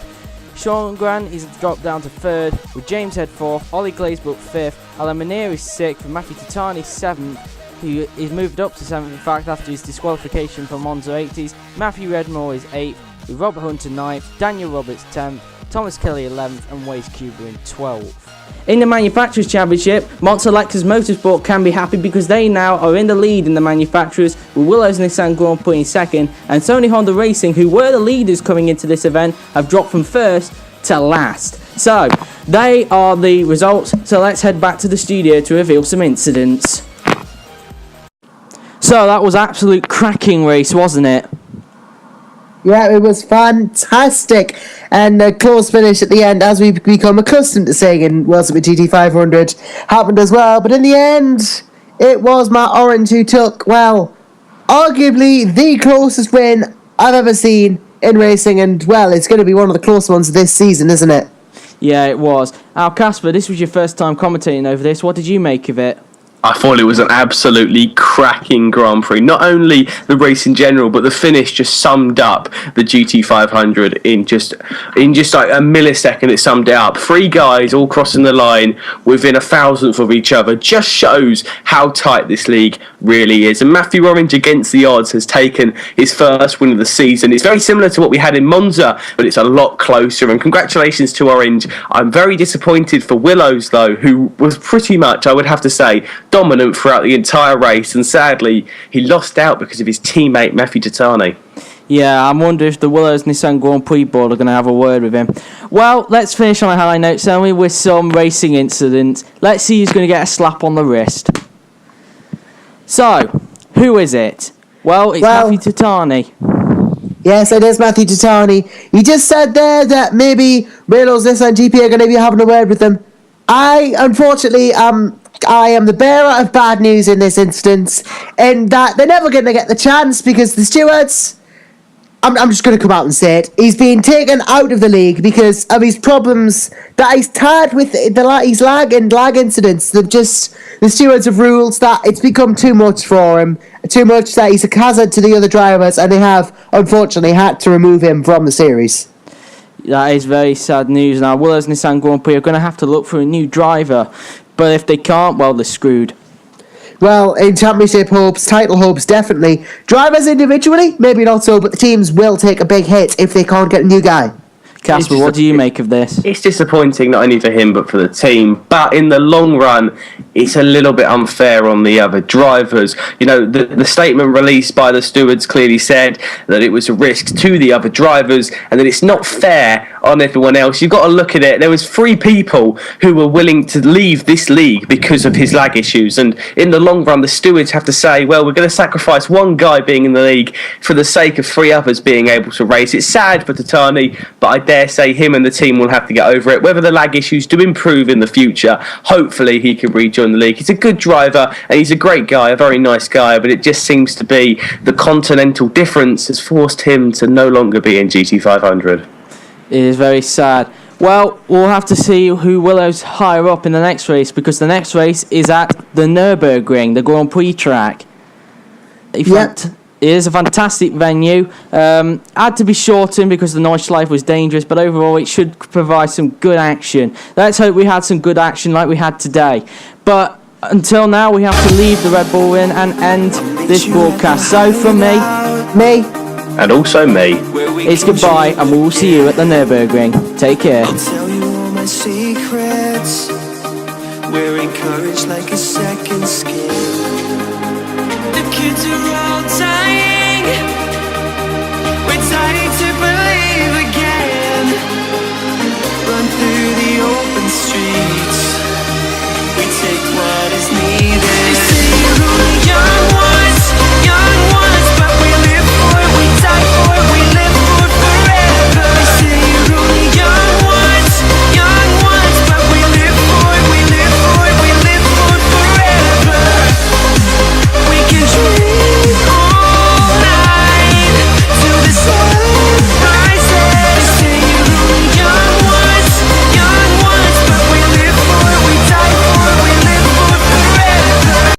S1: Sean Grant is dropped down to third, with James Head fourth, Ollie Glazebrook fifth, Alan Munir is sixth, and Matthew Titani seventh. He is moved up to seventh, in fact, after his disqualification from Monza 80s. Matthew Redmore is eighth, with Robert Hunter ninth, Daniel Roberts 10th, Thomas Kelly 11th, and Waze Cuba in 12th. In the Manufacturers' Championship, Monza Lexus Motorsport can be happy because they now are in the lead in the manufacturers, with Willows and Nissan Grand Prix in second, and Sony Honda Racing, who were the leaders coming into this event, have dropped from first to last. So, they are the results, so let's head back to the studio to reveal some incidents. So, that was absolute cracking race, wasn't it?
S3: Yeah, it was fantastic. And a close finish at the end, as we've become accustomed to saying in World Super GT500, happened as well. But in the end, it was Matt Orange who took, well, arguably the closest win I've ever seen in racing. And, well, it's going to be one of the close ones this season, isn't it?
S1: Yeah, it was. Now, Casper, this was your first time commentating over this. What did you make of it?
S2: I thought it was an absolutely cracking Grand Prix. Not only the race in general, but the finish just summed up the GT500 in just like a millisecond. It summed it up. Three guys all crossing the line within a thousandth of each other just shows how tight this league really is. And Matthew Orange, against the odds, has taken his first win of the season. It's very similar to what we had in Monza, but it's a lot closer. And congratulations to Orange. I'm very disappointed for Willows, though, who was pretty much, I would have to say, dominant throughout the entire race, and sadly he lost out because of his teammate Matthew Titani.
S1: Yeah, I wonder if the Willows Nissan Grand Prix board are going to have a word with him. Well, let's finish on a high note, shall we, with some racing incidents. Let's see who's going to get a slap on the wrist. So, who is it? Well, it's Matthew Titani.
S3: Yes, it is Matthew Titani. You just said there that maybe Willows Nissan GP are going to be having a word with them. Unfortunately, I am the bearer of bad news in this instance, in that they're never going to get the chance because the stewards, I'm just going to come out and say it, he's been taken out of the league because of his problems that he's had with his lag incidents. The stewards have ruled that it's become too much for him, too much that he's a hazard to the other drivers, and they have, unfortunately, had to remove him from the series.
S1: That is very sad news. Now, Willows Nissan Grand Prix are going to have to look for a new driver. But if they can't, well, they're screwed.
S3: Well, in championship hopes, title hopes, definitely. Drivers individually, maybe not so, but the teams will take a big hit if they can't get a new guy.
S1: Casper, what do you make of this?
S2: It's disappointing not only for him but for the team. But in the long run, it's a little bit unfair on the other drivers. You know, the statement released by the stewards clearly said that it was a risk to the other drivers and that it's not fair on everyone else. You've got to look at it. There was 3 people who were willing to leave this league because of his lag issues, and in the long run the stewards have to say, well, we're going to sacrifice one guy being in the league for the sake of 3 others being able to race. It's sad for Tatani, but I dare say him and the team will have to get over it. Whether the lag issues do improve in the future, hopefully he can rejoin the league. He's a good driver and he's a great guy, a very nice guy, but it just seems to be the continental difference has forced him to no longer be in GT500.
S1: It is very sad. Well, we'll have to see who Willows higher up in the next race, because the next race is at the Nürburgring, the Grand Prix track. It is a fantastic venue. Had to be shortened because the Nordschleife was dangerous, but overall it should provide some good action. Let's hope we had some good action like we had today. But until now, we have to leave the Red Bull Ring and end this broadcast. So from me,
S2: and also me,
S1: it's goodbye, and we will see you at the Nürburgring. Take care.